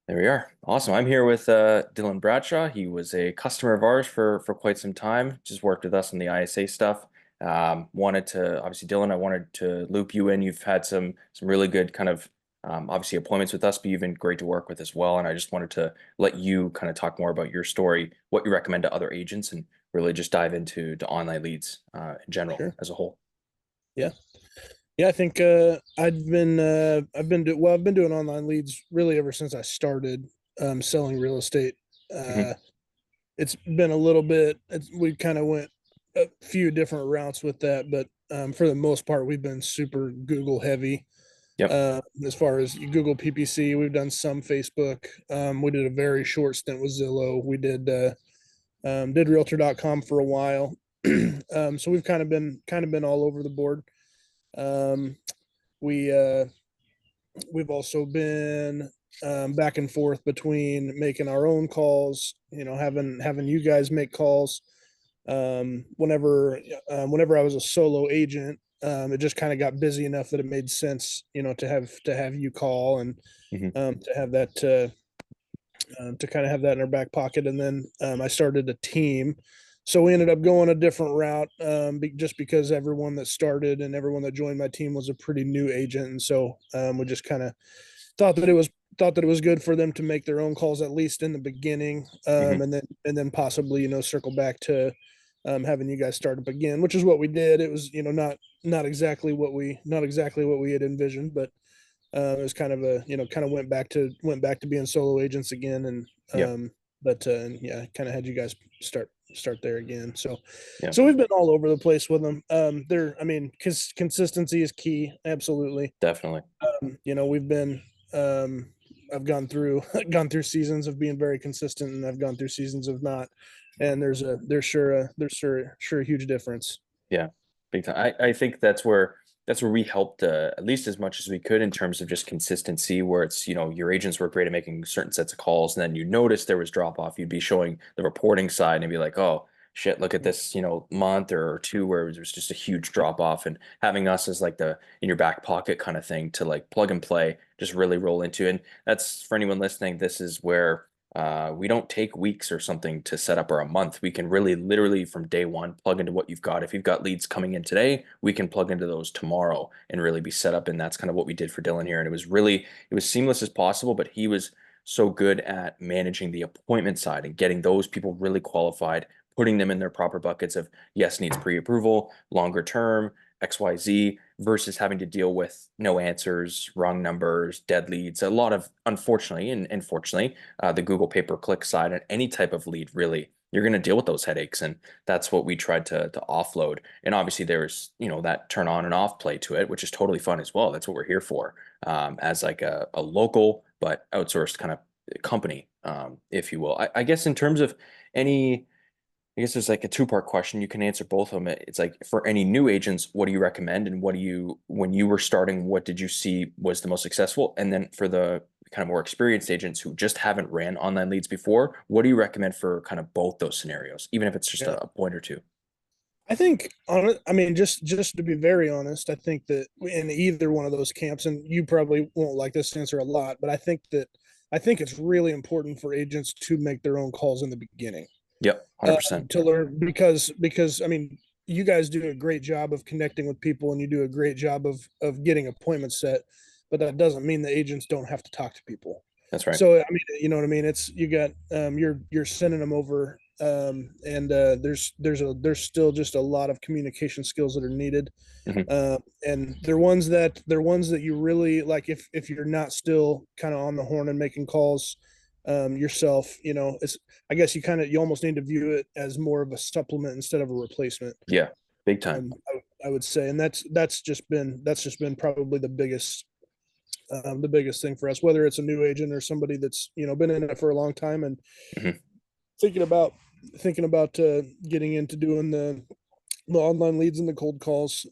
There we are. Awesome. I'm here with Dillon Bradshaw. He was a customer of ours for quite some time. Just worked with us on the ISA stuff. Wanted to obviously, Dillon, I wanted to loop you in. You've had some really good kind of obviously appointments with us, but you've been great to work with as well. And I just wanted to let you kind of talk more about your story, what you recommend to other agents, and really just dive into to online leads in general Sure. as a whole. Yeah. Yeah. I think I've been doing online leads really ever since I started selling real estate. Hmm. Uh, it's been a little bit. We kind of went a few different routes with that, but for the most part, we've been super Google heavy. Yep. As far as Google PPC, we've done some Facebook. We did a very short stint with Zillow. We did Realtor.com for a while. So we've kind of been all over the board. Um, we we've also been back and forth between making our own calls, having you guys make calls. Whenever I was a solo agent, it just kind of got busy enough that it made sense, to have you call and Hmm. to have that to kind of have that in our back pocket. And then I started a team. So we ended up going a different route just because everyone that started and everyone that joined my team was a pretty new agent. And so we just kind of thought that it was thought that it was good for them to make their own calls at least in the beginning, Hmm. and then possibly circle back to having you guys start up again, which is what we did. It was not exactly what we had envisioned, but it was kind of kind of went back to being solo agents again, and Yep. yeah, kind of had you guys start there again. So Yep. so we've been all over the place with them. I mean, because consistency is key, absolutely. Definitely. We've been I've gone through gone through seasons of being very consistent, and I've gone through seasons of not, and there's sure a huge difference. Yeah, big time. I think that's where we helped at least as much as we could in terms of just consistency, where it's, your agents were great at making certain sets of calls, and then you notice there was drop off. You'd be showing the reporting side and be like, oh shit, look at this, month or two where there was just a huge drop off, and having us as like the in your back pocket kind of thing to like plug and play, just really roll into. And that's for anyone listening, this is where we don't take weeks or something to set up or a month. We can really literally from day one plug into what you've got. If you've got leads coming in today, we can plug into those tomorrow and really be set up. And that's kind of what we did for Dillon here. And it was seamless as possible, but he was so good at managing the appointment side and getting those people really qualified, putting them in their proper buckets of yes, needs pre-approval, longer term, XYZ versus having to deal with no answers, wrong numbers, dead leads. A lot of, unfortunately, and fortunately, the Google pay-per-click side and any type of lead, really, you're going to deal with those headaches. And that's what we tried to offload. And obviously, there's, that turn on and off play to it, which is totally fun as well. That's what we're here for, as like a local but outsourced kind of company, if you will. I guess in terms of any I guess there's like a two-part question. You can answer both of them. It's like for any new agents, what do you recommend? And when you were starting, what did you see was the most successful? And then for the kind of more experienced agents who just haven't ran online leads before, what do you recommend for kind of both those scenarios, even if it's just Yeah. a point or two? I mean, just to be very honest, I think that in either one of those camps, and you probably won't like this answer a lot, but I think it's really important for agents to make their own calls in the beginning, Yep, 100%. to learn, because I mean, you guys do a great job of connecting with people, and you do a great job of getting appointments set, but that doesn't mean the agents don't have to talk to people. That's right. So I mean, you know what I mean? It's you got you're sending them over, and there's still just a lot of communication skills that are needed, Hmm. and they're ones that you really like. If you're not still kind of on the horn and making calls yourself, it's I guess you almost need to view it as more of a supplement instead of a replacement. Yeah, big time. I would say, and that's just been probably the biggest thing for us, whether it's a new agent or somebody that's been in it for a long time and Hmm. thinking about getting into doing the online leads and the cold calls.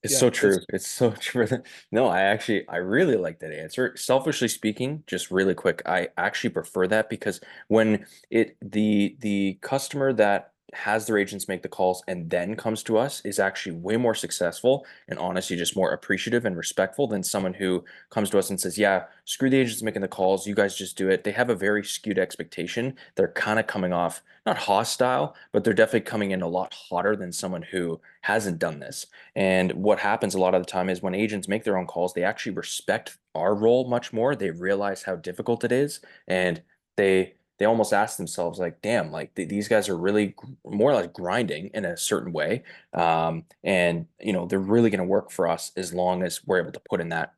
It's Yeah, so true. It's so true. No, I really like that answer. Selfishly speaking, just really quick, I actually prefer that because when the customer that has their agents make the calls and then comes to us is actually way more successful and honestly just more appreciative and respectful than someone who comes to us and says, yeah, screw the agents making the calls, you guys just do it. They have a very skewed expectation. They're kind of coming off not hostile, but they're definitely coming in a lot hotter than someone who hasn't done this. And what happens a lot of the time is when agents make their own calls, they actually respect our role much more. They realize how difficult it is, and they almost ask themselves like, damn, like these guys are really more like grinding in a certain way. And they're really going to work for us as long as we're able to put in that,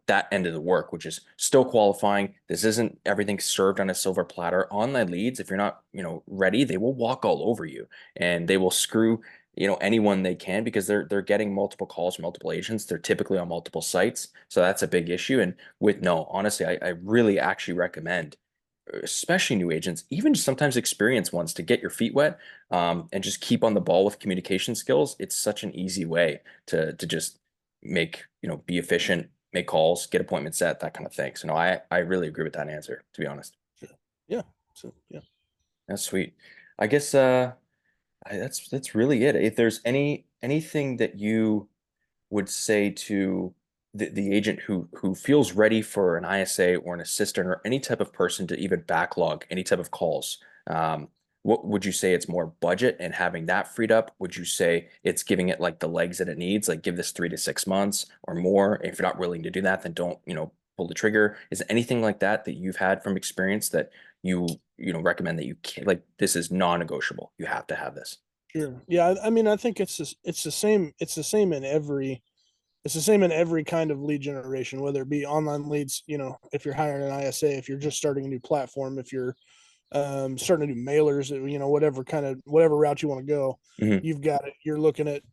that end of the work, which is still qualifying. This isn't everything served on a silver platter. Online leads, if you're not, ready, they will walk all over you, and they will screw, anyone they can, because they're getting multiple calls from multiple agents. They're typically on multiple sites. So that's a big issue. And no, honestly, I really actually recommend, especially new agents, even just sometimes experienced ones, to get your feet wet, and just keep on the ball with communication skills. It's such an easy way to just make, be efficient, make calls, get appointments set, that kind of thing. So no, I really agree with that answer, to be honest. Sure. Yeah. So yeah. That's sweet. I guess that's really it. If there's anything that you would say to the agent who feels ready for an ISA or an assistant or any type of person to even backlog any type of calls, what would you say? It's more budget and having that freed up? Would you say it's giving it like the legs that it needs, like give this 3 to 6 months or more? If you're not willing to do that, then don't, pull the trigger. Is there anything like that that you've had from experience that recommend that you can't, like, this is non-negotiable, you have to have this? Sure. Yeah. I mean, I think it's the same. It's the same in every kind of lead generation, whether it be online leads. If you're hiring an ISA, if you're just starting a new platform, if you're starting to do mailers, whatever route you want to go, Hmm. you've got it. You're looking at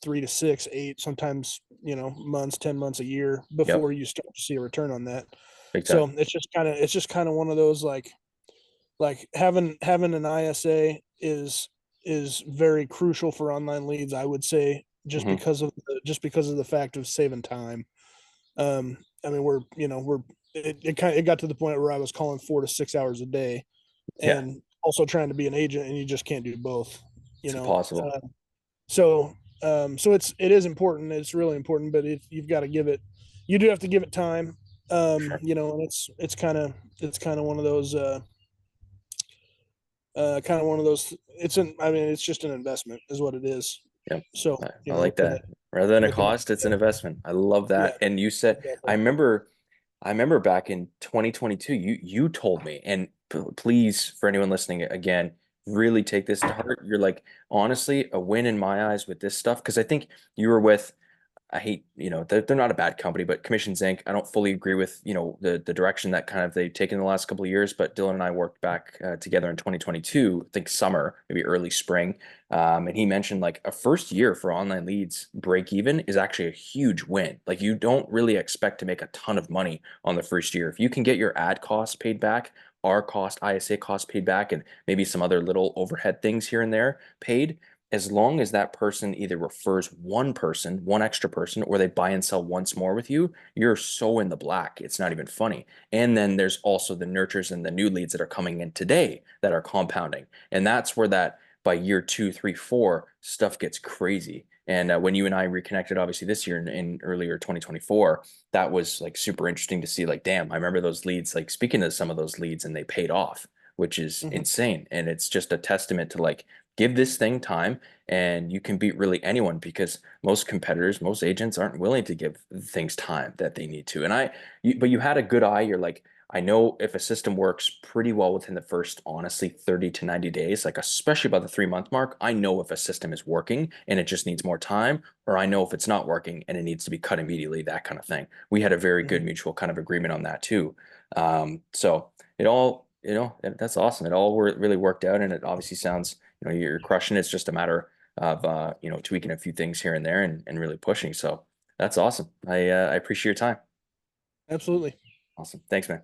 3 to 6, 8, sometimes months, 10 months, a year before Yep. you start to see a return on that. Big time. So it's just kind of one of those, like having an ISA is very crucial for online leads, I would say, just Hmm. because of the fact of saving time. I mean, it got to the point where I was calling 4 to 6 hours a day, Yeah, and also trying to be an agent, and you just can't do both. You it's know, impossible. so it is important. It's really important, but you've got to give it. You do have to give it time. Sure. And it's kind of one of those. Kind of one of those. I mean, it's just an investment, is what it is. Yep. So I like looking at that. Rather than a looking at cost, it's an investment. I love yeah, that. And you said, I exactly. remember, I remember back in 2022, you told me, and please, for anyone listening again, really take this to heart. You're like, honestly, a win in my eyes with this stuff. Because I think you were with, I hate, they're not a bad company, but Commissions Inc. I don't fully agree with, the direction that kind of they've taken the last couple of years. But Dylan and I worked back together in 2022, I think summer, maybe early spring. And he mentioned like a first year for online leads break even is actually a huge win. Like you don't really expect to make a ton of money on the first year. If you can get your ad costs paid back, our cost, ISA costs paid back, and maybe some other little overhead things here and there paid, as long as that person either refers one person, one extra person, or they buy and sell once more with you, you're so in the black. It's not even funny. And then there's also the nurtures and the new leads that are coming in today that are compounding. And that's where that by year 2, 3, 4, stuff gets crazy. And when you and I reconnected, obviously this year in earlier 2024, that was like super interesting to see. Like, damn, I remember those leads. Like speaking to some of those leads, and they paid off, which is Hmm. insane. And it's just a testament to like, give this thing time, and you can beat really anyone, because most competitors, most agents aren't willing to give things time that they need to. And but you had a good eye. You're like, I know if a system works pretty well within the first, honestly, 30 to 90 days, like especially by the 3 month mark, I know if a system is working and it just needs more time, or I know if it's not working and it needs to be cut immediately, that kind of thing. We had a very good Hmm. mutual kind of agreement on that too. So it all, that's awesome. It all really worked out, and it obviously sounds, you're crushing it. It's just a matter of tweaking a few things here and there, and really pushing. So that's awesome. I appreciate your time. Absolutely. Awesome. Thanks, man.